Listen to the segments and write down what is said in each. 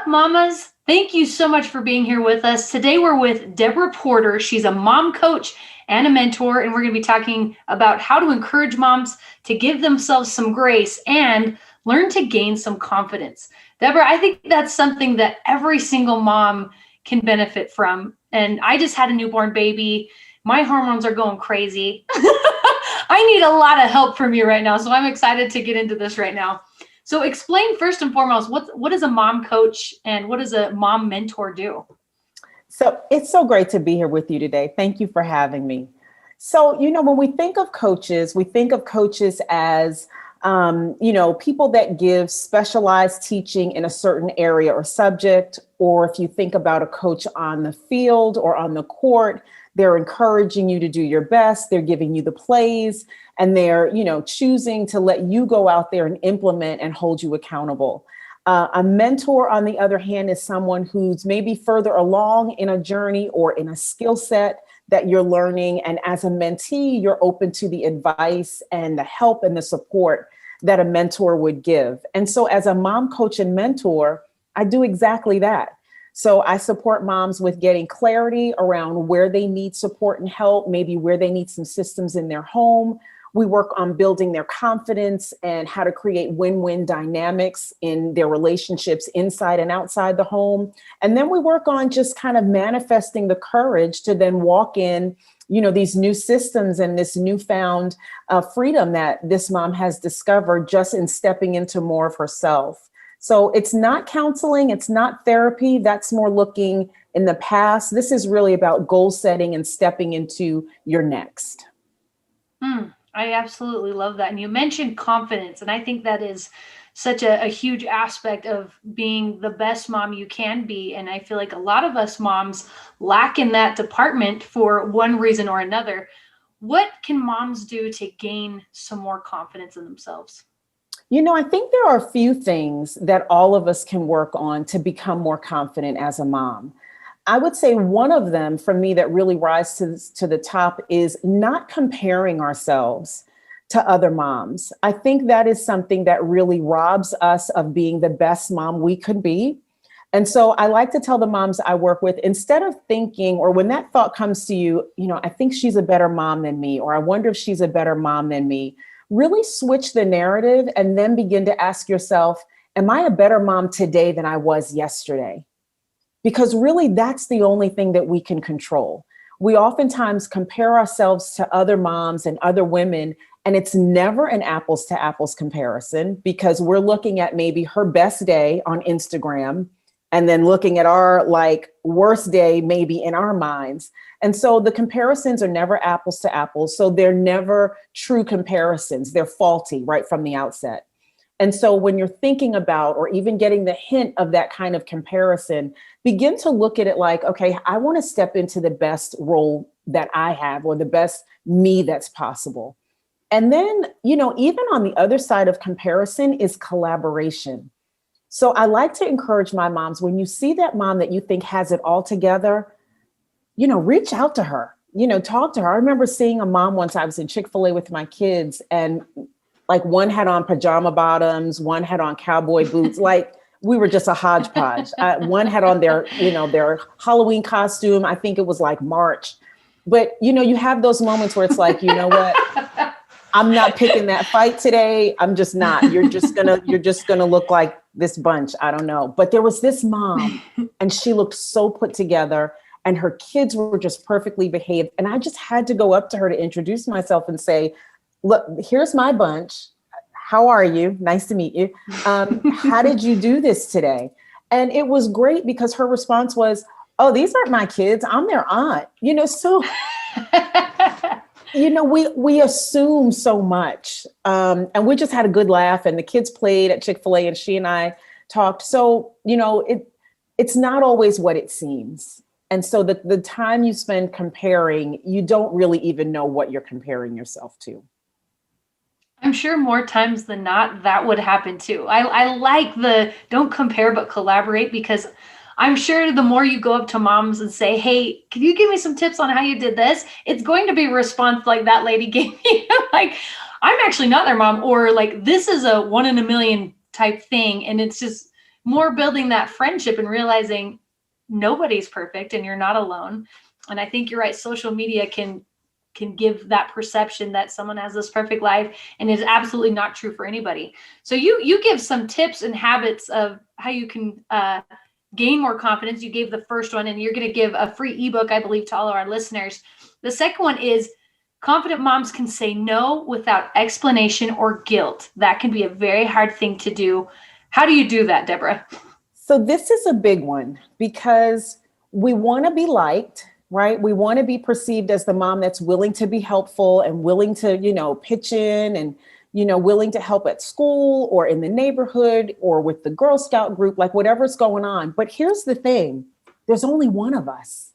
mamas? Thank you so much for being here with us. Today we're with Deborah Porter. She's a mom coach and a mentor, and we're going to be talking about how to encourage moms to give themselves some grace and learn to gain some confidence. Deborah, I think that's something that every single mom can benefit from. And I just had a newborn baby. My hormones are going crazy. I need a lot of help from you right now, so I'm excited to get into this right now. So explain first and foremost, what does a mom coach and what does a mom mentor do? So it's so great to be here with you today. Thank you for having me. So, when we think of coaches as, people that give specialized teaching in a certain area or subject, or if you think about a coach on the field or on the court, they're encouraging you to do your best. They're giving you the plays and they're, choosing to let you go out there and implement and hold you accountable. A mentor, on the other hand, is someone who's maybe further along in a journey or in a skill set that you're learning. And as a mentee, you're open to the advice and the help and the support that a mentor would give. And so as a mom coach and mentor, I do exactly that. So I support moms with getting clarity around where they need support and help, maybe where they need some systems in their home. We work on building their confidence and how to create win-win dynamics in their relationships inside and outside the home. And then we work on just kind of manifesting the courage to then walk in, these new systems and this newfound freedom that this mom has discovered just in stepping into more of herself. So it's not counseling, it's not therapy. That's more looking in the past. This is really about goal setting and stepping into your next. I absolutely love that. And you mentioned confidence. And I think that is such a huge aspect of being the best mom you can be. And I feel like a lot of us moms lack in that department for one reason or another. What can moms do to gain some more confidence in themselves? I think there are a few things that all of us can work on to become more confident as a mom. I would say one of them for me that really rises to the top is not comparing ourselves to other moms. I think that is something that really robs us of being the best mom we could be. And so I like to tell the moms I work with, instead of thinking, or when that thought comes to you, I think she's a better mom than me, or I wonder if she's a better mom than me, really switch the narrative and then begin to ask yourself, am I a better mom today than I was yesterday? Because really, that's the only thing that we can control. We oftentimes compare ourselves to other moms and other women, and it's never an apples to apples comparison because we're looking at maybe her best day on Instagram and then looking at our worst day maybe in our minds. And so the comparisons are never apples to apples. So they're never true comparisons. They're faulty right from the outset. And so when you're thinking about or even getting the hint of that kind of comparison, begin to look at it like, okay, I want to step into the best role that I have or the best me that's possible. And then, even on the other side of comparison is collaboration. So I like to encourage my moms, when you see that mom that you think has it all together, reach out to her, talk to her. I remember seeing a mom once. I was in Chick-fil-A with my kids, and one had on pajama bottoms, one had on cowboy boots. We were just a hodgepodge. One had on their Halloween costume. I think it was March. But, you have those moments where it's like, you know what? I'm not picking that fight today. I'm just not. You're just gonna look like this bunch. I don't know. But there was this mom and she looked so put together and her kids were just perfectly behaved. And I just had to go up to her to introduce myself and say, look, here's my bunch. How are you? Nice to meet you. How did you do this today? And it was great because her response was, oh, these aren't my kids. I'm their aunt. So, we assume so much. And we just had a good laugh and the kids played at Chick-fil-A and she and I talked. So, it's not always what it seems. And so the time you spend comparing, you don't really even know what you're comparing yourself to. I'm sure more times than not, that would happen too. I like the don't compare, but collaborate, because I'm sure the more you go up to moms and say, hey, can you give me some tips on how you did this? It's going to be a response like that lady gave me. I'm actually not their mom, or this is a 1 in a million type thing. And it's just more building that friendship and realizing nobody's perfect and you're not alone. And I think you're right. Social media can give that perception that someone has this perfect life, and is absolutely not true for anybody. So you give some tips and habits of how you can gain more confidence. You gave the first one, and you're going to give a free ebook, I believe, to all of our listeners. The second one is confident moms can say no without explanation or guilt. That can be a very hard thing to do. How do you do that, Deborah? So this is a big one because we want to be liked, right? We want to be perceived as the mom that's willing to be helpful and willing to, pitch in and, willing to help at school or in the neighborhood or with the Girl Scout group, like whatever's going on. But here's the thing, there's only one of us.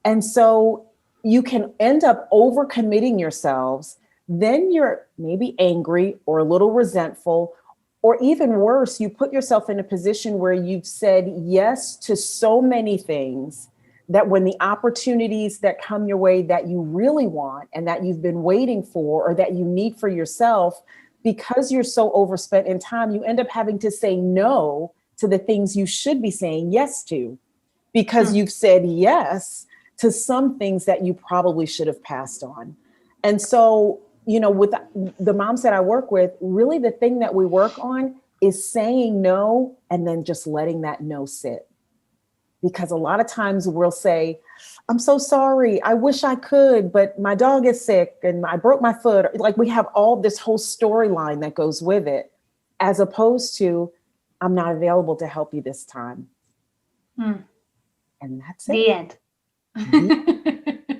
And so you can end up overcommitting yourselves. Then you're maybe angry or a little resentful, or even worse, you put yourself in a position where you've said yes to so many things that when the opportunities that come your way that you really want and that you've been waiting for or that you need for yourself, because you're so overspent in time, you end up having to say no to the things you should be saying yes to, because you've said yes to some things that you probably should have passed on. And so, with the moms that I work with, really the thing that we work on is saying no and then just letting that no sit. Because a lot of times we'll say, I'm so sorry, I wish I could, but my dog is sick and I broke my foot. Like we have all this whole storyline that goes with it, as opposed to, I'm not available to help you this time. And that's it. The end.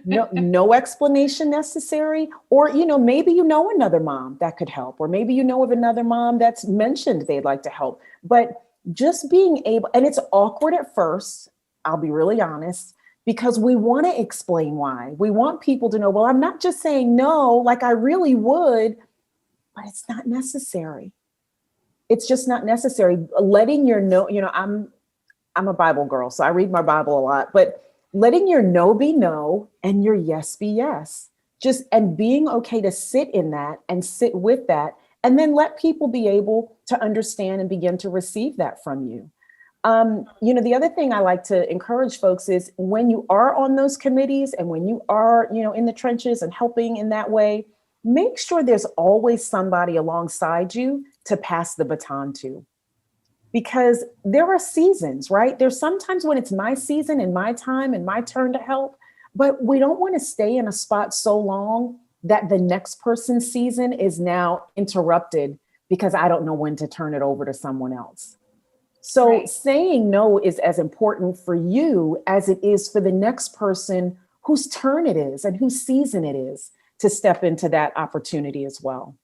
No explanation necessary. Or, maybe another mom that could help, or maybe of another mom that's mentioned they'd like to help. But just being able, and it's awkward at first, I'll be really honest, because we want to explain why. We want people to know, well, I'm not just saying no, like I really would, but it's not necessary. It's just not necessary. Letting your no, I'm a Bible girl, so I read my Bible a lot, but letting your no be no and your yes be yes. And being okay to sit in that and sit with that, and then let people be able to understand and begin to receive that from you. The other thing I like to encourage folks is when you are on those committees and when you are, in the trenches and helping in that way, make sure there's always somebody alongside you to pass the baton to. Because there are seasons, right? There's sometimes when it's my season and my time and my turn to help, but we don't want to stay in a spot so long that the next person's season is now interrupted because I don't know when to turn it over to someone else. So saying no is as important for you as it is for the next person whose turn it is and whose season it is to step into that opportunity as well.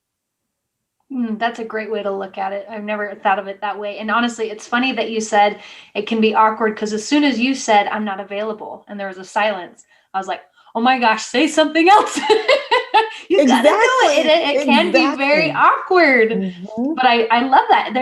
That's a great way to look at it. I've never thought of it that way. And honestly, it's funny that you said it can be awkward, because as soon as you said, I'm not available, and there was a silence, I was like, oh my gosh, say something else. You gotta do it. It can be very awkward. But I love that.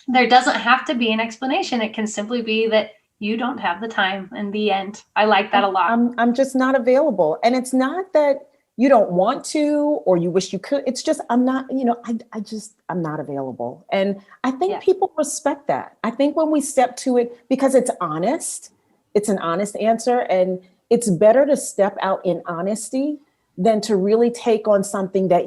There doesn't have to be an explanation. It can simply be that you don't have the time in the end. I like that a lot. I'm just not available. And it's not that you don't want to, or you wish you could. It's just, I'm not, I'm not available. And I think people respect that. I think when we step to it, because it's honest, it's an honest answer. And it's better to step out in honesty than to really take on something that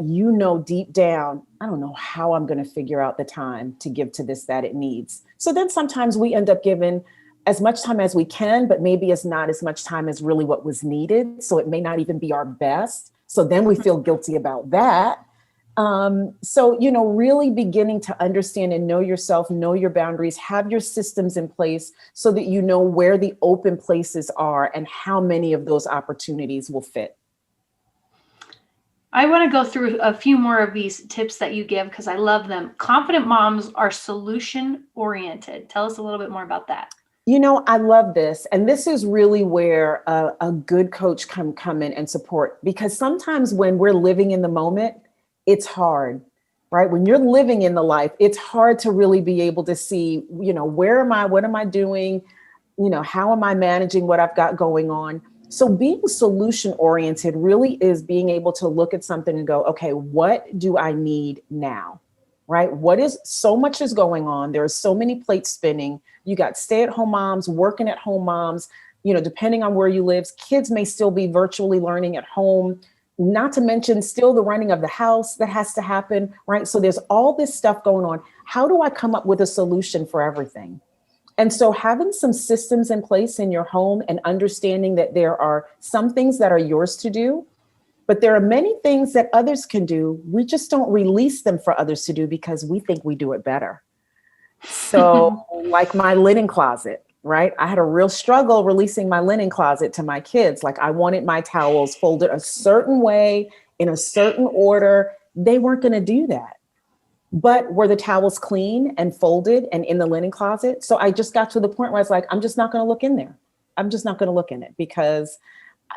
deep down, I don't know how I'm going to figure out the time to give to this that it needs. So then sometimes we end up giving as much time as we can, but maybe it's not as much time as really what was needed. So it may not even be our best. So then we feel guilty about that. Really beginning to understand and know yourself, know your boundaries, have your systems in place so that you know where the open places are and how many of those opportunities will fit. I want to go through a few more of these tips that you give because I love them. Confident moms are solution oriented. Tell us a little bit more about that. I love this. And this is really where a good coach can come in and support, because sometimes when we're living in the moment, it's hard, right? When you're living in the life, it's hard to really be able to see, where am I? What am I doing? How am I managing what I've got going on? So being solution oriented really is being able to look at something and go, okay, what do I need now? right? So much is going on. There are so many plates spinning. You got stay-at-home moms, working at home moms, depending on where you live, kids may still be virtually learning at home, not to mention still the running of the house that has to happen, right? So there's all this stuff going on. How do I come up with a solution for everything? And so having some systems in place in your home and understanding that there are some things that are yours to do, but there are many things that others can do. We just don't release them for others to do because we think we do it better. So like my linen closet, right? I had a real struggle releasing my linen closet to my kids. Like I wanted my towels folded a certain way, in a certain order. They weren't going to do that. But were the towels clean and folded and in the linen closet? So I just got to the point where I was like, I'm just not going to look in there. I'm just not going to look in it because,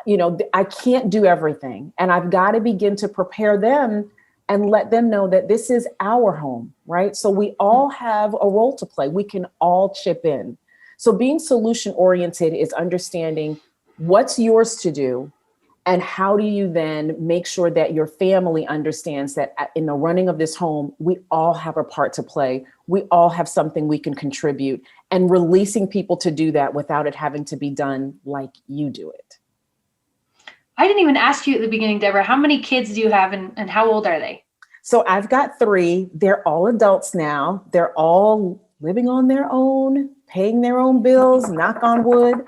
I can't do everything. And I've got to begin to prepare them and let them know that this is our home, right? So we all have a role to play. We can all chip in. So being solution oriented is understanding what's yours to do. And how do you then make sure that your family understands that in the running of this home, we all have a part to play. We all have something we can contribute, and releasing people to do that without it having to be done like you do it. I didn't even ask you at the beginning, Deborah, how many kids do you have and how old are they? So I've got 3. They're all adults now. They're all living on their own, paying their own bills, knock on wood.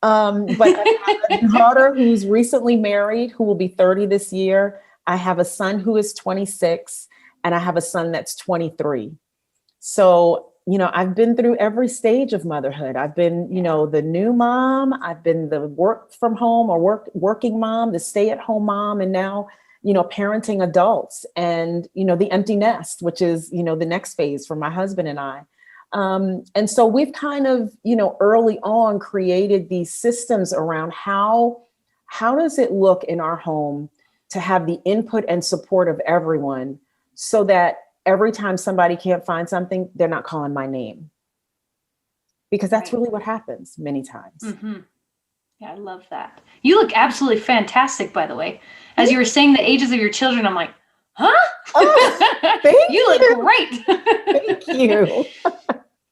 But I have a daughter who's recently married, who will be 30 this year. I have a son who is 26, and I have a son that's 23. So, I've been through every stage of motherhood. I've been, the new mom, I've been the work from home or working mom, the stay-at-home mom, and now, parenting adults and, the empty nest, which is, the next phase for my husband and I. And so we've kind of, early on created these systems around how does it look in our home to have the input and support of everyone so that every time somebody can't find something, they're not calling my name. Because that's really what happens many times. Mm-hmm. Yeah, I love that. You look absolutely fantastic, by the way. As you were saying the ages of your children, I'm like, huh? Oh, thank you look great. Thank you.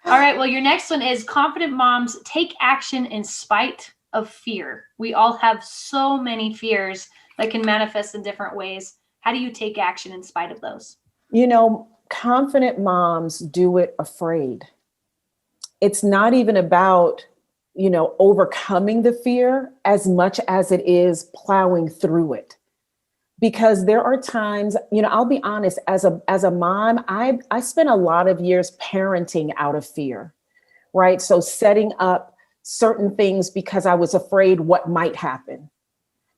All right. Well, your next one is confident moms take action in spite of fear. We all have so many fears that can manifest in different ways. How do you take action in spite of those? Confident moms do it afraid. It's not even about, overcoming the fear as much as it is plowing through it. Because there are times, I'll be honest, as a mom, I spent a lot of years parenting out of fear, right? So setting up certain things because I was afraid what might happen.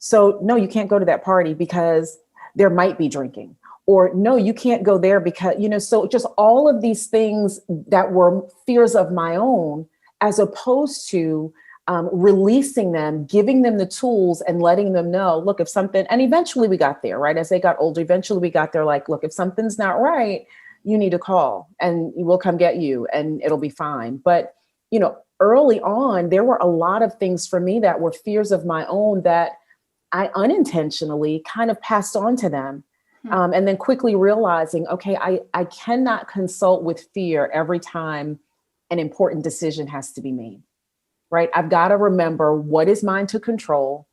So no, you can't go to that party because there might be drinking. Or no, you can't go there because, so just all of these things that were fears of my own, as opposed to releasing them, giving them the tools and letting them know, look, if something, and eventually we got there, right? As they got older, eventually we got there, like, look, if something's not right, you need to call and we'll come get you and it'll be fine. But, early on, there were a lot of things for me that were fears of my own that I unintentionally kind of passed on to them. And then quickly realizing, okay, I cannot consult with fear every time an important decision has to be made, right? I've got to remember what is mine to control.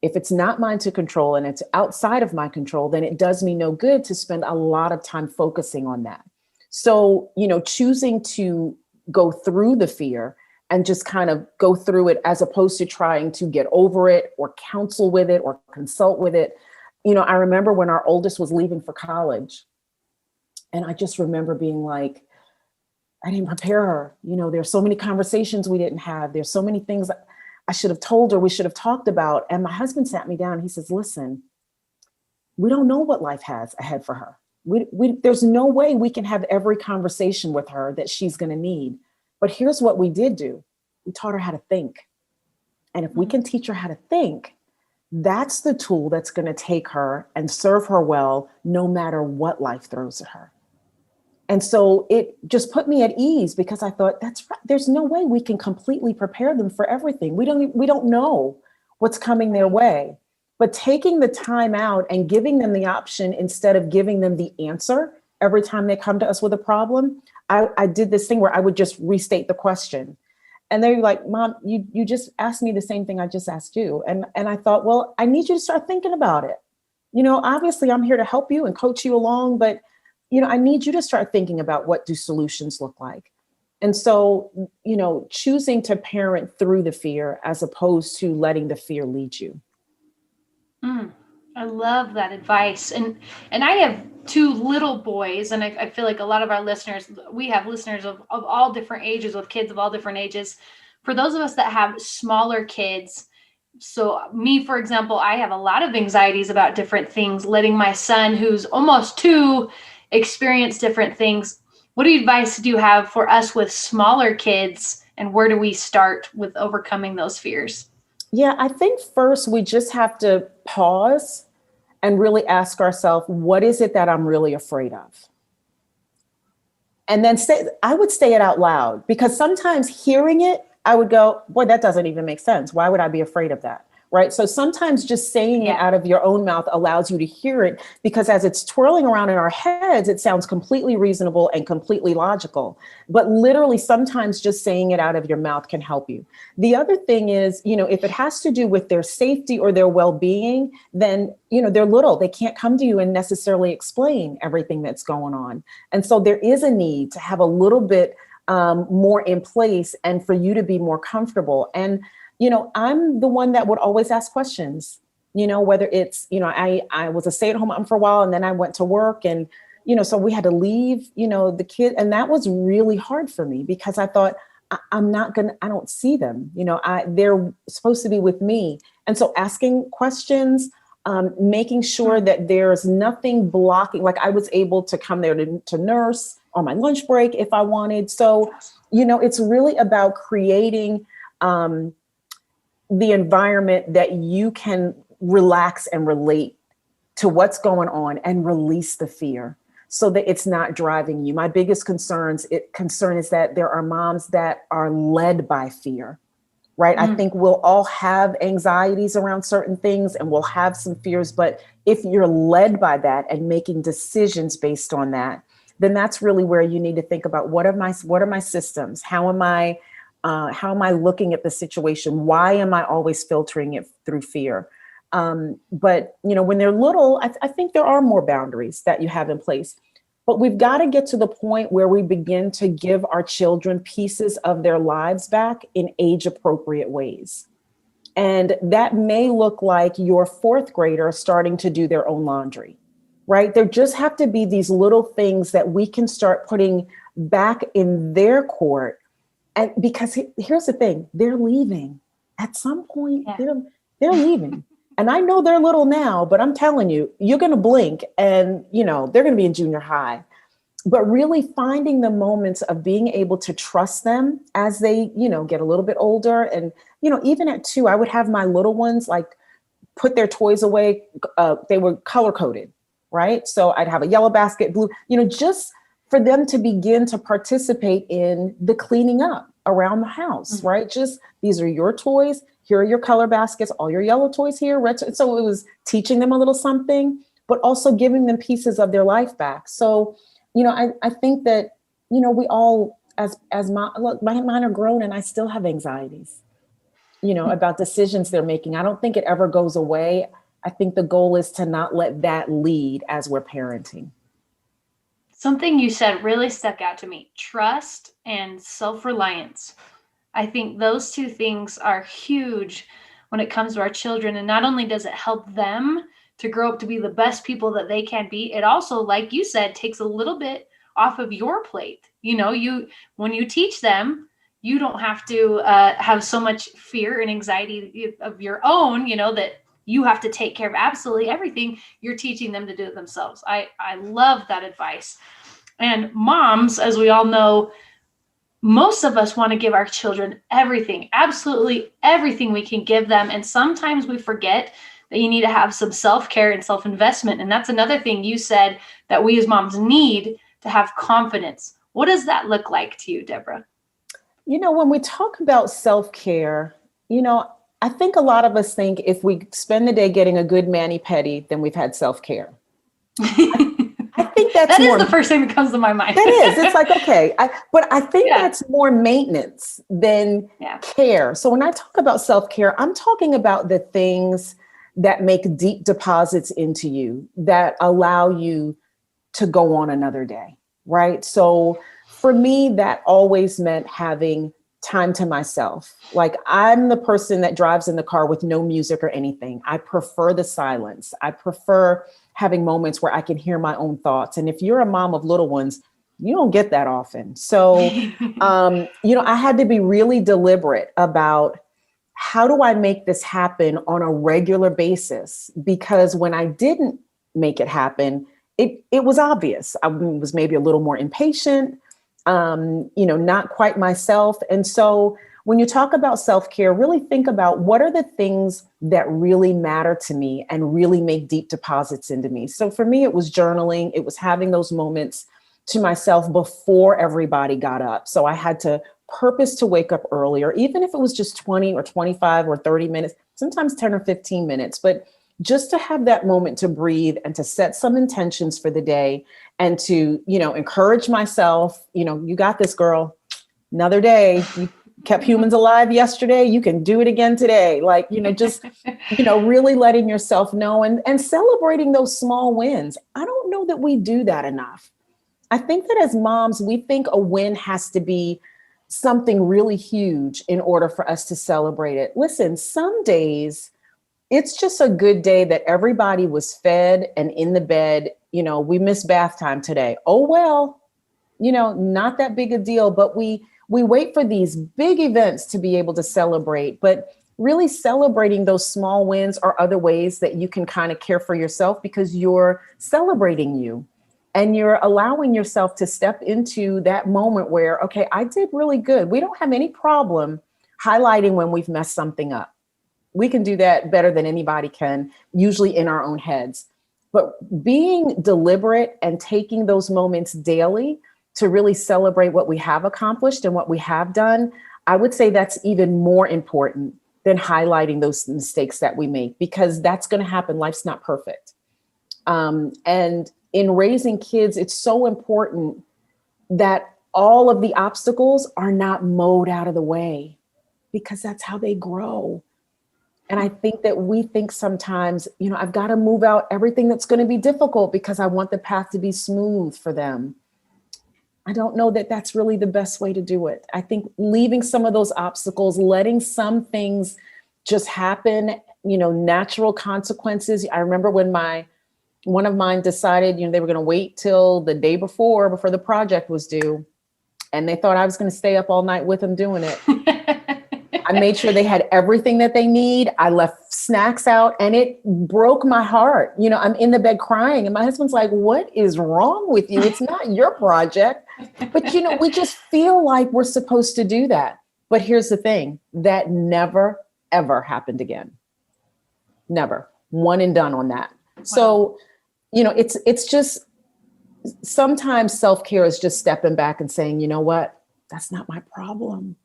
If it's not mine to control and it's outside of my control, then it does me no good to spend a lot of time focusing on that. So, choosing to go through the fear and just kind of go through it as opposed to trying to get over it or counsel with it or consult with it. I remember when our oldest was leaving for college, and I just remember being like, I didn't prepare her. There's so many conversations we didn't have. There's so many things I should have told her, we should have talked about. And my husband sat me down and he says, listen, we don't know what life has ahead for her. There's no way we can have every conversation with her that she's going to need. But here's what we did do. We taught her how to think. And if we can teach her how to think, that's the tool that's going to take her and serve her well, no matter what life throws at her. And so it just put me at ease because I thought, that's right. There's no way we can completely prepare them for everything. We don't know what's coming their way. But taking the time out and giving them the option instead of giving them the answer every time they come to us with a problem, I did this thing where I would just restate the question. And they're like, Mom, you just asked me the same thing I just asked you. And I thought, well, I need you to start thinking about it. Obviously I'm here to help you and coach you along, but I need you to start thinking about what do solutions look like. And so, choosing to parent through the fear as opposed to letting the fear lead you. I love that advice. And I have two little boys, and I feel like a lot of our listeners, we have listeners of all different ages, with kids of all different ages. For those of us that have smaller kids, so me, for example, I have a lot of anxieties about different things, letting my son, who's almost 2, experience different things. What advice do you have for us with smaller kids, and where do we start with overcoming those fears? Yeah, I think first we just have to pause and really ask ourselves, what is it that I'm really afraid of? And then I would say it out loud, because sometimes hearing it, I would go, boy, that doesn't even make sense. Why would I be afraid of that? Right. So sometimes just saying it out of your own mouth allows you to hear it, because as it's twirling around in our heads, it sounds completely reasonable and completely logical. But literally, sometimes just saying it out of your mouth can help you. The other thing is, if it has to do with their safety or their well-being, then, they're little. They can't come to you and necessarily explain everything that's going on. And so there is a need to have a little bit more in place and for you to be more comfortable. And I'm the one that would always ask questions, whether it's, I was a stay-at-home mom for a while, and then I went to work, and, so we had to leave, the kid. And that was really hard for me, because I thought, I don't see them, they're supposed to be with me. And so asking questions, making sure that there's nothing blocking, like I was able to come there to nurse on my lunch break if I wanted. So, it's really about creating, the environment that you can relax and relate to what's going on and release the fear, so that it's not driving you. My biggest concern is that there are moms that are led by fear, right? I think we'll all have anxieties around certain things, and we'll have some fears, but if you're led by that and making decisions based on that, then that's really where you need to think about, what are my systems? How am I looking at the situation? Why am I always filtering it through fear? But, when they're little, I think there are more boundaries that you have in place. But we've got to get to the point where we begin to give our children pieces of their lives back in age appropriate ways. And that may look like your 4th grader starting to do their own laundry, right? There just have to be these little things that we can start putting back in their court. And because here's the thing, they're leaving at some point. Yeah. They're leaving. And I know they're little now, but I'm telling you, you're going to blink and, they're going to be in junior high. But really finding the moments of being able to trust them as they, get a little bit older. And, even at 2, I would have my little ones like put their toys away. They were color coded, right? So I'd have a yellow basket, blue, just for them to begin to participate in the cleaning up around the house, right? Just, these are your toys. Here are your color baskets, all your yellow toys here, red. So it was teaching them a little something, but also giving them pieces of their life back. So, I think that, we all, look, mine are grown, and I still have anxieties, about decisions they're making. I don't think it ever goes away. I think the goal is to not let that lead as we're parenting. Something you said really stuck out to me: trust and self-reliance. I think those 2 things are huge when it comes to our children. And not only does it help them to grow up to be the best people that they can be, it also, like you said, takes a little bit off of your plate. When you teach them, you don't have to have so much fear and anxiety of your own, that you have to take care of absolutely everything. You're teaching them to do it themselves. I love that advice. And moms, as we all know, most of us want to give our children everything, absolutely everything we can give them. And sometimes we forget that you need to have some self-care and self-investment. And that's another thing you said, that we as moms need to have confidence. What does that look like to you, Deborah? When we talk about self-care, I think a lot of us think if we spend the day getting a good mani-pedi, then we've had self-care. I think that's That is more. the first thing that comes to my mind. That is. It's like, okay, but I think Yeah. that's more maintenance than Yeah. care. So when I talk about self-care, I'm talking about the things that make deep deposits into you that allow you to go on another day, right? So for me, that always meant having time to myself. Like I'm the person that drives in the car with no music or anything. I prefer the silence. I prefer having moments where I can hear my own thoughts. And if you're a mom of little ones, you don't get that often. So, I had to be really deliberate about how do I make this happen on a regular basis? Because when I didn't make it happen, it was obvious. I was maybe a little more impatient, not quite myself. And so when you talk about self-care, really think about what are the things that really matter to me and really make deep deposits into me. So for me, it was journaling. It was having those moments to myself before everybody got up. So I had to purpose to wake up earlier, even if it was just 20 or 25 or 30 minutes, sometimes 10 or 15 minutes, but just to have that moment to breathe and to set some intentions for the day and to, encourage myself, you got this, girl, another day. You kept humans alive yesterday. You can do it again today. Like, just, really letting yourself know and celebrating those small wins. I don't know that we do that enough. I think that as moms, we think a win has to be something really huge in order for us to celebrate it. Listen, some days it's just a good day that everybody was fed and in the bed. We missed bath time today. Oh, well, not that big a deal, but we wait for these big events to be able to celebrate. But really celebrating those small wins are other ways that you can kind of care for yourself because you're celebrating you. And you're allowing yourself to step into that moment where, okay, I did really good. We don't have any problem highlighting when we've messed something up. We can do that better than anybody can, usually in our own heads. But being deliberate and taking those moments daily to really celebrate what we have accomplished and what we have done, I would say that's even more important than highlighting those mistakes that we make, because that's going to happen. Life's not perfect. And in raising kids, it's so important that all of the obstacles are not mowed out of the way, because that's how they grow. And I think that we think sometimes, I've got to move out everything that's going to be difficult because I want the path to be smooth for them. I don't know that that's really the best way to do it. I think leaving some of those obstacles, letting some things just happen, natural consequences. I remember when one of mine decided, they were going to wait till the day before the project was due. And they thought I was going to stay up all night with them doing it. I made sure they had everything that they need. I left snacks out and it broke my heart. I'm in the bed crying and my husband's like, what is wrong with you? It's not your project. But, we just feel like we're supposed to do that. But here's the thing, that never, ever happened again. Never. One and done on that. Wow. So, it's just sometimes self-care is just stepping back and saying, you know what, that's not my problem.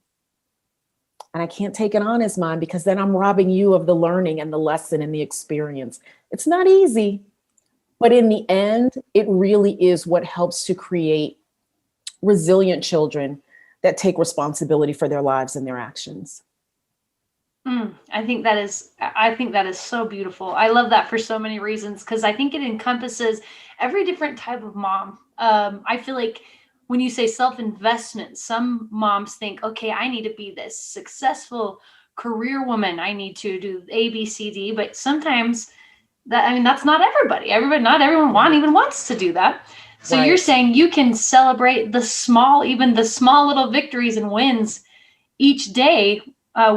And I can't take it on as mine because then I'm robbing you of the learning and the lesson and the experience. It's not easy, but in the end, it really is what helps to create resilient children that take responsibility for their lives and their actions. I think that is so beautiful. I love that for so many reasons, because I think it encompasses every different type of mom. I feel like when you say self-investment, some moms think, okay, I need to be this successful career woman. I need to do A, B, C, D. But sometimes that's not everybody. Not everyone even wants to do that. So right. You're saying you can celebrate even the small little victories and wins each day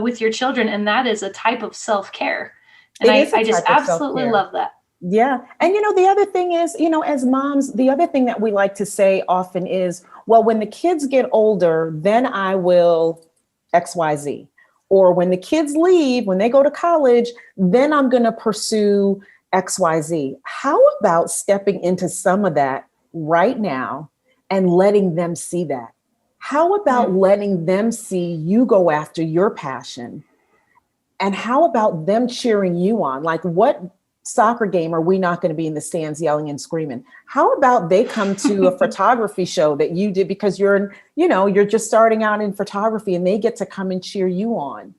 with your children. And that is a type of self-care. And I just absolutely love that. Yeah. And, the other thing is, as moms, the other thing that we like to say often is, well, when the kids get older, then I will XYZ. Or when the kids leave, when they go to college, then I'm going to pursue XYZ. How about stepping into some of that right now and letting them see that? How about letting them see you go after your passion? And how about them cheering you on? Like, what soccer game are we not going to be in the stands yelling and screaming? How about they come to a photography show that you did because you're just starting out in photography and they get to come and cheer you on?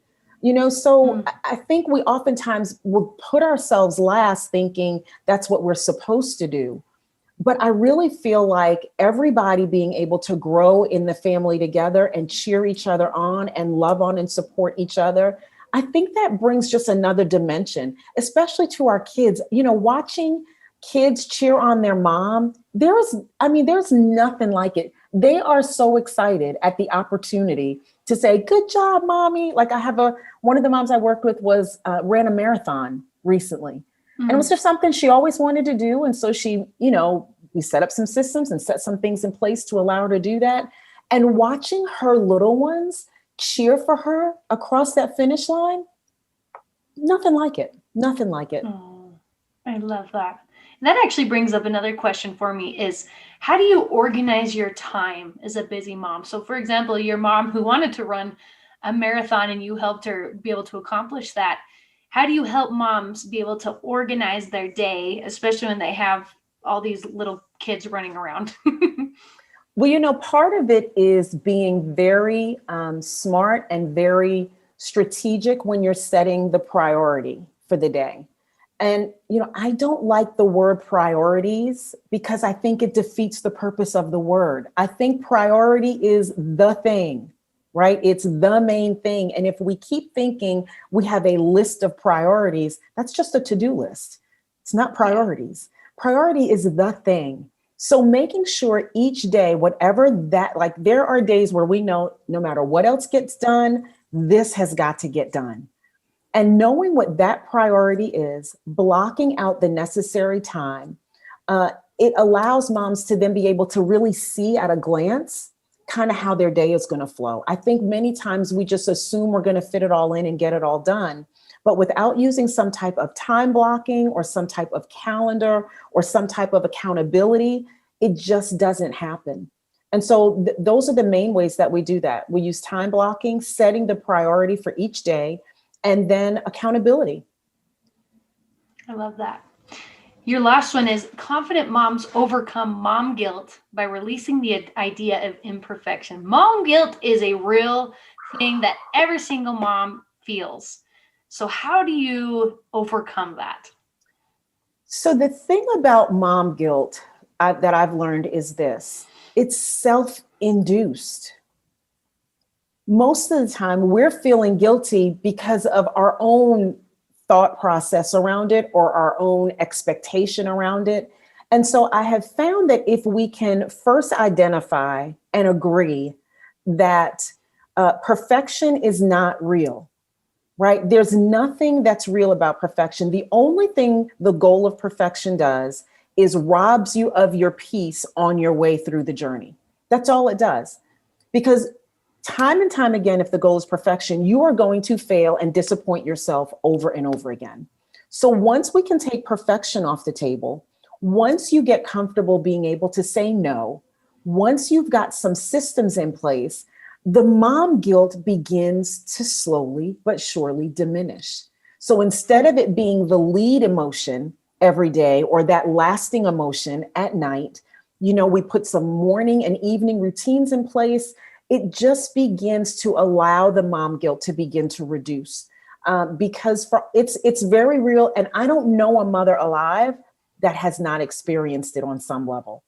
So I think we oftentimes will put ourselves last thinking that's what we're supposed to do. But I really feel like everybody being able to grow in the family together and cheer each other on and love on and support each other, I think that brings just another dimension, especially to our kids. Watching kids cheer on their mom, there's nothing like it. They are so excited at the opportunity to say, "Good job, mommy." Like one of the moms I worked with ran a marathon recently. And it was just something she always wanted to do. And so we set up some systems and set some things in place to allow her to do that. And watching her little ones cheer for her across that finish line, nothing like it. Nothing like it. Oh, I love that. And that actually brings up another question for me is, how do you organize your time as a busy mom? So for example, your mom who wanted to run a marathon and you helped her be able to accomplish that. How do you help moms be able to organize their day, especially when they have all these little kids running around? Well, part of it is being very smart and very strategic when you're setting the priority for the day. And, I don't like the word priorities because I think it defeats the purpose of the word. I think priority is the thing, right? It's the main thing. And if we keep thinking we have a list of priorities, that's just a to-do list. It's not priorities. Priority is the thing. So making sure each day, whatever that, like there are days where we know no matter what else gets done, this has got to get done. And knowing what that priority is, blocking out the necessary time, it allows moms to then be able to really see at a glance kind of how their day is going to flow. I think many times we just assume we're going to fit it all in and get it all done. But without using some type of time blocking or some type of calendar or some type of accountability, it just doesn't happen. And so those are the main ways that we do that. We use time blocking, setting the priority for each day, and then accountability. I love that. Your last one is confident moms overcome mom guilt by releasing the idea of imperfection. Mom guilt is a real thing that every single mom feels. So how do you overcome that? So the thing about mom guilt that I've learned is this: it's self-induced. Most of the time we're feeling guilty because of our own thought process around it or our own expectation around it. And so I have found that if we can first identify and agree that perfection is not real, right? There's nothing that's real about perfection. The only thing the goal of perfection does is robs you of your peace on your way through the journey. That's all it does. Because time and time again, if the goal is perfection, you are going to fail and disappoint yourself over and over again. So once we can take perfection off the table, once you get comfortable being able to say no, once you've got some systems in place, the mom guilt begins to slowly but surely diminish. So instead of it being the lead emotion every day or that lasting emotion at night, we put some morning and evening routines in place. It just begins to allow the mom guilt to begin to reduce because it's very real. And I don't know a mother alive that has not experienced it on some level.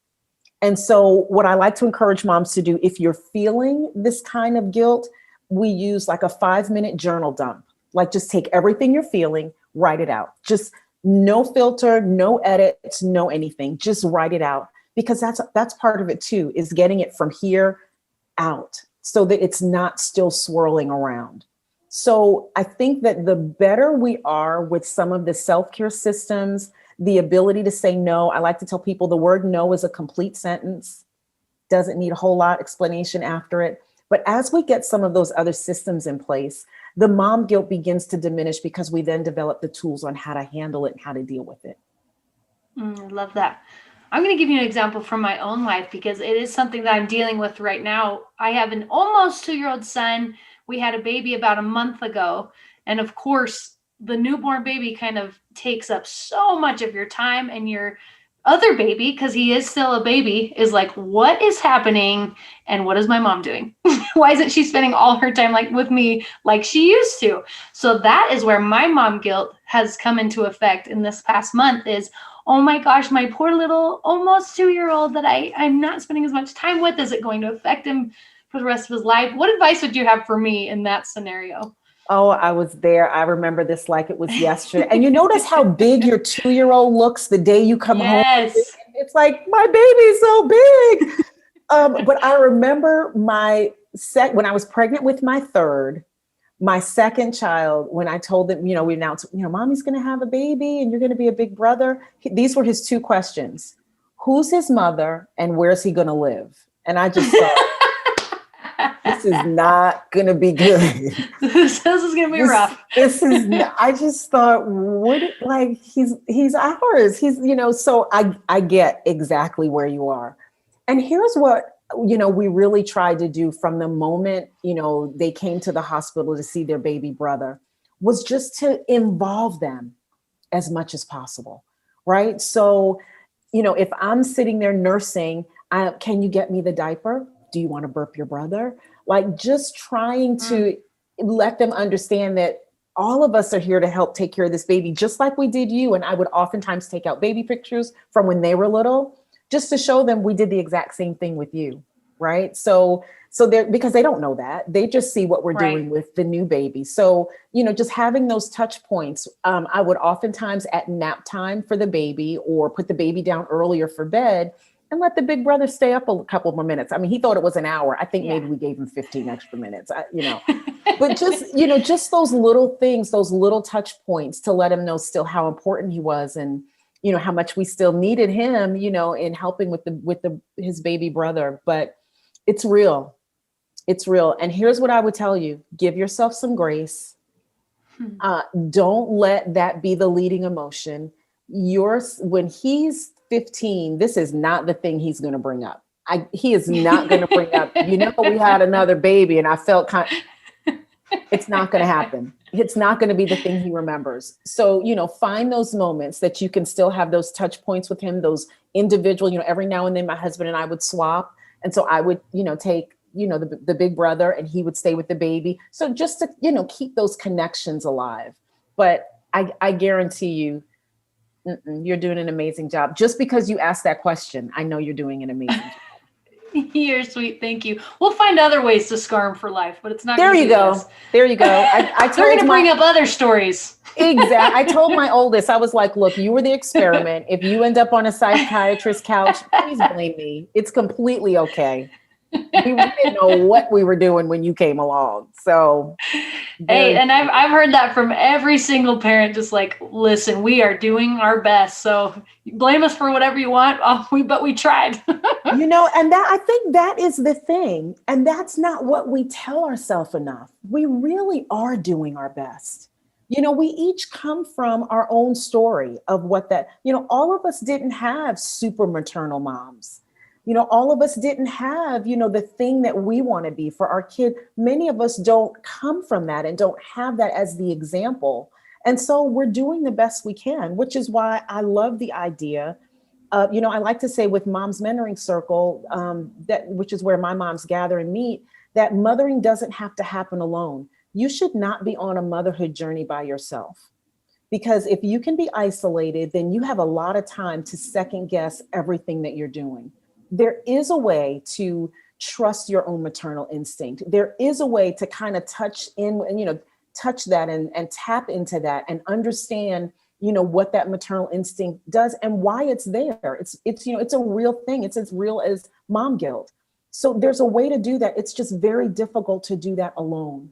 And so what I like to encourage moms to do, if you're feeling this kind of guilt, we use like a 5-minute journal dump. Like just take everything you're feeling, write it out. Just no filter, no edits, no anything. Just write it out, because that's part of it too, is getting it from here out so that it's not still swirling around. So I think that the better we are with some of the self-care systems, the ability to say no. I like to tell people the word no is a complete sentence, doesn't need a whole lot explanation after it. But as we get some of those other systems in place, the mom guilt begins to diminish because we then develop the tools on how to handle it and how to deal with it. I love that. I'm going to give you an example from my own life because it is something that I'm dealing with right now. I have an almost 2-year-old son. We had a baby about a month ago. And of course, the newborn baby kind of takes up so much of your time, and your other baby, because he is still a baby, is like, what is happening and what is my mom doing? Why isn't she spending all her time like with me like she used to? So that is where my mom guilt has come into effect in this past month is, oh my gosh, my poor little almost 2-year-old that I'm not spending as much time with. Is it going to affect him for the rest of his life? What advice would you have for me in that scenario? Oh, I was there. I remember this like it was yesterday. And you notice how big your 2-year-old looks the day you come home. Yes. It's like, my baby's so big. But I remember when I was pregnant with my third, my second child, when I told them, we announced, mommy's going to have a baby and you're going to be a big brother. These were his two questions. Who's his mother and where's he going to live? And I just thought, this is not going to be good. This is going to be rough. I just thought, he's ours. So I get exactly where you are. And here's what, we really tried to do from the moment, they came to the hospital to see their baby brother, was just to involve them as much as possible. Right. So, if I'm sitting there nursing, can you get me the diaper? Do you want to burp your brother? Like, just trying to let them understand that all of us are here to help take care of this baby, just like we did you. And I would oftentimes take out baby pictures from when they were little, just to show them we did the exact same thing with you. Right. So they're, because they don't know that, they just see what we're doing with the new baby. So, just having those touch points, I would oftentimes at nap time for the baby or put the baby down earlier for bed and let the big brother stay up a couple more minutes. I mean, he thought it was an hour. I think maybe we gave him 15 extra minutes, but just those little things, those little touch points to let him know still how important he was and, how much we still needed him, in helping with his baby brother. But it's real. It's real. And here's what I would tell you. Give yourself some grace. Don't let that be the leading emotion. When he's 15, this is not the thing he's going to bring up. He is not going to bring up, we had another baby and I felt it's not going to happen. It's not going to be the thing he remembers. So, find those moments that you can still have those touch points with him, those individual, every now and then my husband and I would swap. And so I would, take, the big brother and he would stay with the baby. So just to, keep those connections alive. But I guarantee you, you're doing an amazing job. Just because you asked that question, I know you're doing an amazing job. You're sweet. Thank you. We'll find other ways to scar him for life, but it's not. There you go. This. There you go. They're going to bring up other stories. Exactly. I told my oldest, I was like, look, you were the experiment. If you end up on a psychiatrist's couch, please blame me. It's completely okay. We didn't know what we were doing when you came along. So, hey, and I've heard that from every single parent. Just like, listen, we are doing our best. So blame us for whatever you want. But we tried. And that I think that is the thing, and that's not what we tell ourselves enough. We really are doing our best. We each come from our own story of what that. All of us didn't have super maternal moms. All of us didn't have, the thing that we want to be for our kid. Many of us don't come from that and don't have that as the example. And so we're doing the best we can, which is why I love the idea of, I like to say with Mom's Mentoring Circle, which is where my moms gather and meet, that mothering doesn't have to happen alone. You should not be on a motherhood journey by yourself. Because if you can be isolated, then you have a lot of time to second guess everything that you're doing. There is a way to trust your own maternal instinct. There is a way to kind of touch that and tap into that and understand, what that maternal instinct does and why it's there. It's a real thing. It's as real as mom guilt. So there's a way to do that. It's just very difficult to do that alone.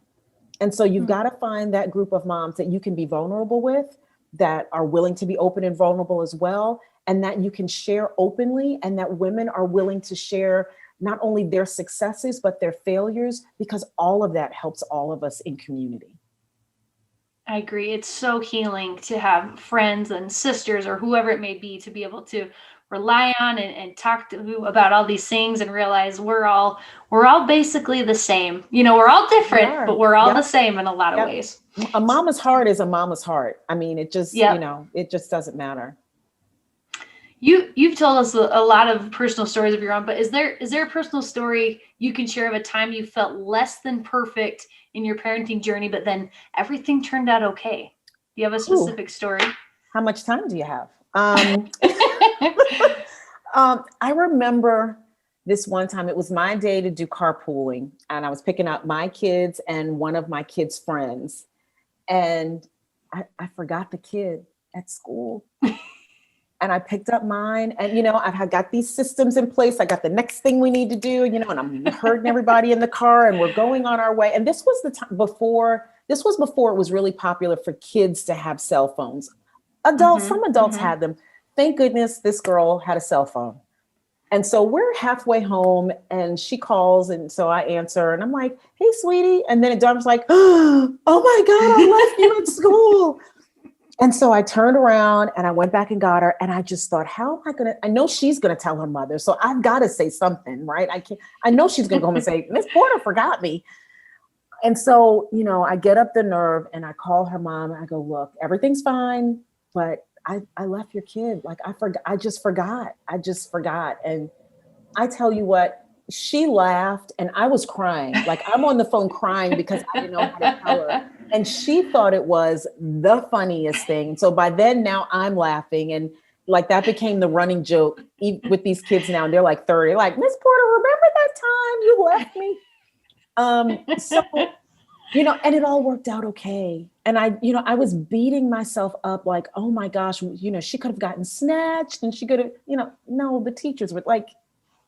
And so you've got to find that group of moms that you can be vulnerable with, that are willing to be open and vulnerable as well, and that you can share openly, and that women are willing to share not only their successes, but their failures, because all of that helps all of us in community. I agree. It's so healing to have friends and sisters or whoever it may be to be able to rely on and talk to about all these things and realize we're all basically the same. We're all We different, but are. we're all the Yep. same in a lot of Yep. ways. A mama's heart is a mama's heart. I mean, it just, Yep. it just doesn't matter. You've told us a lot of personal stories of your own, but is there a personal story you can share of a time you felt less than perfect in your parenting journey, but then everything turned out okay? Do you have a specific story? How much time do you have? I remember this one time, it was my day to do carpooling, and I was picking up my kids and one of my kids' friends. And I forgot the kid at school. And I picked up mine, and I've got these systems in place. I got the next thing we need to do, and I'm herding everybody in the car, and we're going on our way. And this was the time before it was really popular for kids to have cell phones. Some adults had them. Thank goodness this girl had a cell phone. And so we're halfway home, and she calls, and so I answer, and I'm like, "Hey, sweetie," and then Dom's like, "Oh my God, I left you at school." And so I turned around and I went back and got her. And I just thought, how am I going to, I know she's going to tell her mother. So I've got to say something, right? I know she's going to go home and say, "Miss Porter forgot me." And so, I get up the nerve and I call her mom. And I go, "Look, everything's fine, but I left your kid. Like I just forgot. And I tell you what, she laughed and I was crying. Like I'm on the phone crying because I didn't know how to tell her. And she thought it was the funniest thing. So by then now I'm laughing, and like that became the running joke with these kids now. And they're like 30, like, "Miss Porter, remember that time you left me?" And it all worked out okay. And I was beating myself up like, oh my gosh, she could have gotten snatched, and she could have, no, the teachers were like,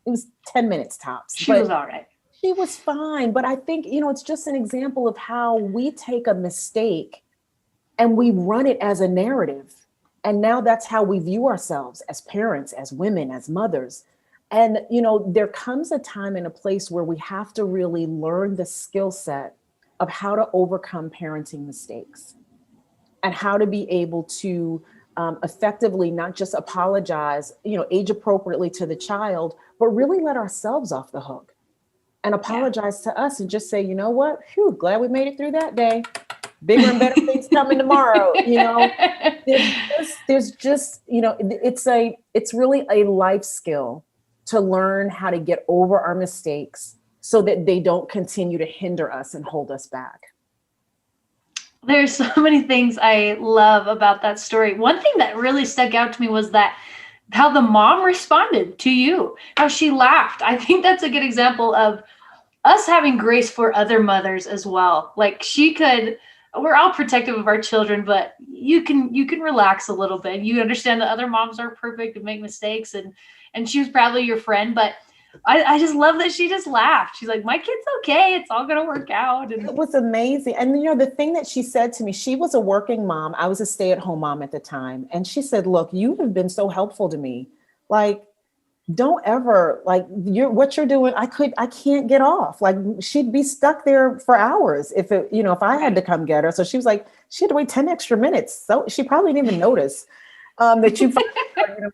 it was 10 minutes tops. She was all right. She was fine. But I think, it's just an example of how we take a mistake and we run it as a narrative. And now that's how we view ourselves as parents, as women, as mothers. And, there comes a time and a place where we have to really learn the skill set of how to overcome parenting mistakes and how to be able to effectively not just apologize, age appropriately to the child, but really let ourselves off the hook and apologize to us and just say, "You know what? Phew, glad we made it through that day. Bigger and better things coming tomorrow." There's just, it's really a life skill to learn how to get over our mistakes so that they don't continue to hinder us and hold us back. There's so many things I love about that story. One thing that really stuck out to me was that how the mom responded to you, how she laughed. I think that's a good example of us having grace for other mothers as well. Like we're all protective of our children, but you can relax a little bit. You understand that other moms aren't perfect and make mistakes, and she was probably your friend, but I just love that she just laughed. She's like, "My kid's okay. It's all going to work out." And it was amazing. And, the thing that she said to me, she was a working mom. I was a stay-at-home mom at the time. And she said, "Look, you have been so helpful to me. Like, don't ever, like, what you're doing, I can't get off." Like, she'd be stuck there for hours if I had to come get her. So she was like, she had to wait 10 extra minutes. So she probably didn't even notice that you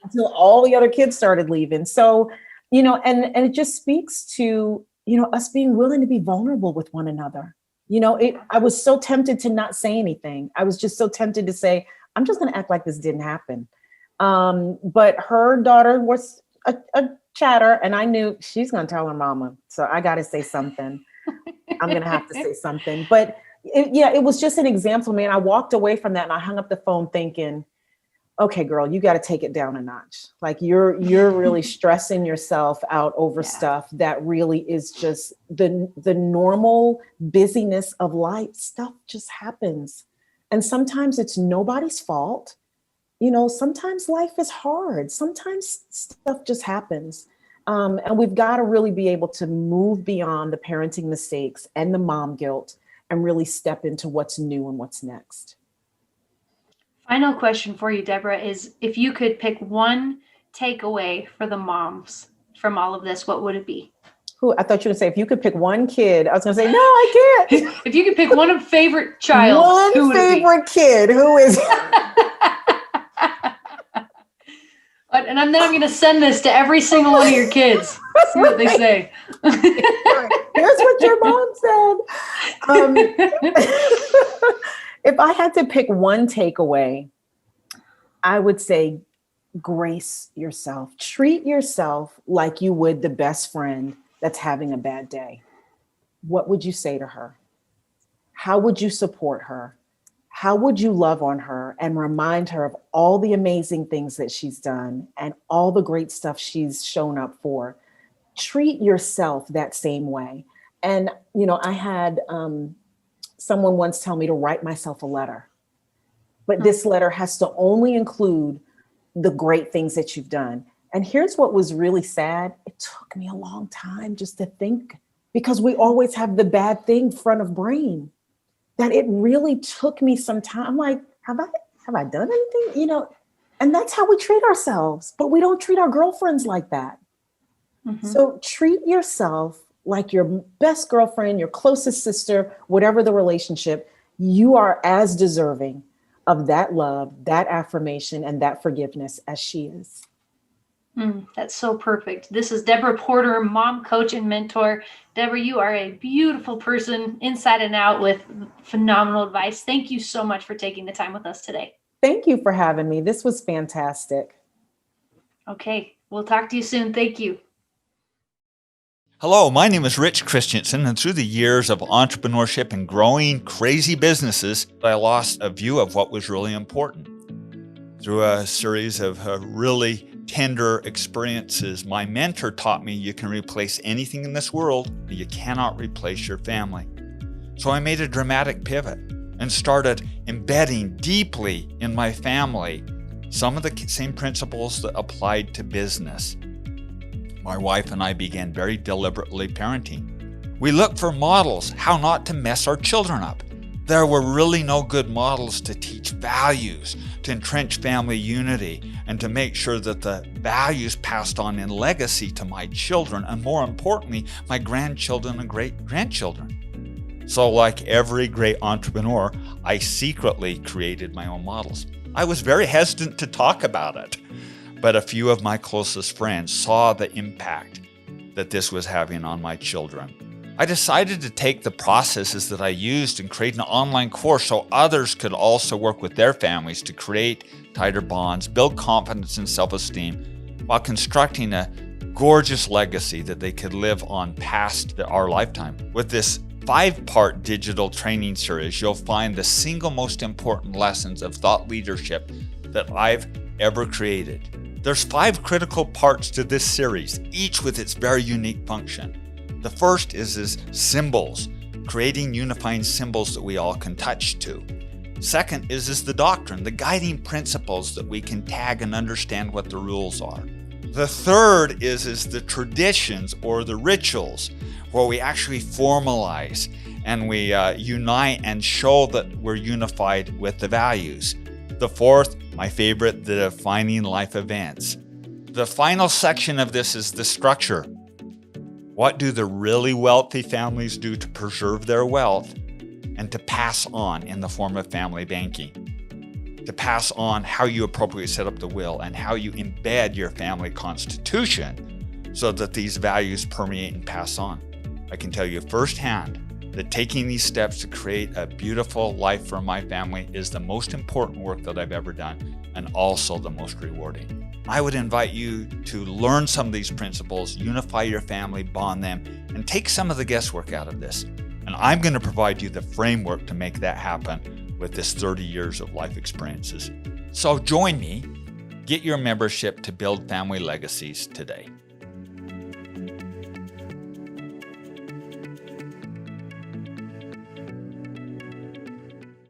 until all the other kids started leaving. So, and it just speaks to, us being willing to be vulnerable with one another. I was so tempted to not say anything. I was just so tempted to say, "I'm just going to act like this didn't happen." But her daughter was a chatter, and I knew she's going to tell her mama. So I got to say something. I'm going to have to say something. But it was just an example, man. I walked away from that and I hung up the phone thinking, "Okay, girl, you got to take it down a notch. Like you're really stressing yourself out over stuff that really is just the normal busyness of life. Stuff just happens. And sometimes it's nobody's fault. Sometimes life is hard. Sometimes stuff just happens. And we've got to really be able to move beyond the parenting mistakes and the mom guilt and really step into what's new and what's next." Final question for you, Deborah, is if you could pick one takeaway for the moms from all of this, what would it be? I thought you would say, if you could pick one kid. I was going to say, no, I can't. If you could pick one favorite child, one favorite kid, who is it? And then I'm going to send this to every single one of your kids. See what they say. Here's what your mom said. If I had to pick one takeaway, I would say grace yourself. Treat yourself like you would the best friend that's having a bad day. What would you say to her? How would you support her? How would you love on her and remind her of all the amazing things that she's done and all the great stuff she's shown up for? Treat yourself that same way. And, I had someone once tell me to write myself a letter, but this letter has to only include the great things that you've done. And here's what was really sad. It took me a long time just to think, because we always have the bad thing front of brain, that it really took me some time. I'm like, have I done anything? And that's how we treat ourselves, but we don't treat our girlfriends like that. Mm-hmm. So treat yourself like your best girlfriend, your closest sister, whatever the relationship. You are as deserving of that love, that affirmation, and that forgiveness as she is. That's so perfect. This is Deborah Porter, mom, coach, and mentor. Deborah, you are a beautiful person inside and out with phenomenal advice. Thank you so much for taking the time with us today. Thank you for having me. This was fantastic. Okay, we'll talk to you soon. Thank you. Hello, my name is Rich Christensen, and through the years of entrepreneurship and growing crazy businesses, I lost a view of what was really important. Through a series of really tender experiences, my mentor taught me you can replace anything in this world, but you cannot replace your family. So I made a dramatic pivot and started embedding deeply in my family some of the same principles that applied to business. My wife and I began very deliberately parenting. We looked for models, how not to mess our children up. There were really no good models to teach values, to entrench family unity, and to make sure that the values passed on in legacy to my children, and more importantly, my grandchildren and great-grandchildren. So like every great entrepreneur, I secretly created my own models. I was very hesitant to talk about it, but a few of my closest friends saw the impact that this was having on my children. I decided to take the processes that I used and create an online course so others could also work with their families to create tighter bonds, build confidence and self-esteem, while constructing a gorgeous legacy that they could live on past our lifetime. With this 5-part digital training series, you'll find the single most important lessons of thought leadership that I've ever created. There's 5 critical parts to this series, each with its very unique function. The first is symbols, creating unifying symbols that we all can touch to. Second is the doctrine, the guiding principles that we can tag and understand what the rules are. The third is the traditions or the rituals, where we actually formalize and we unite and show that we're unified with the values. The fourth, my favorite, the defining life events. The final section of this is the structure. What do the really wealthy families do to preserve their wealth and to pass on in the form of family banking? To pass on how you appropriately set up the will and how you embed your family constitution so that these values permeate and pass on. I can tell you firsthand that taking these steps to create a beautiful life for my family is the most important work that I've ever done and also the most rewarding. I would invite you to learn some of these principles, unify your family, bond them, and take some of the guesswork out of this. And I'm going to provide you the framework to make that happen with this 30 years of life experiences. So join me, get your membership to build family legacies today.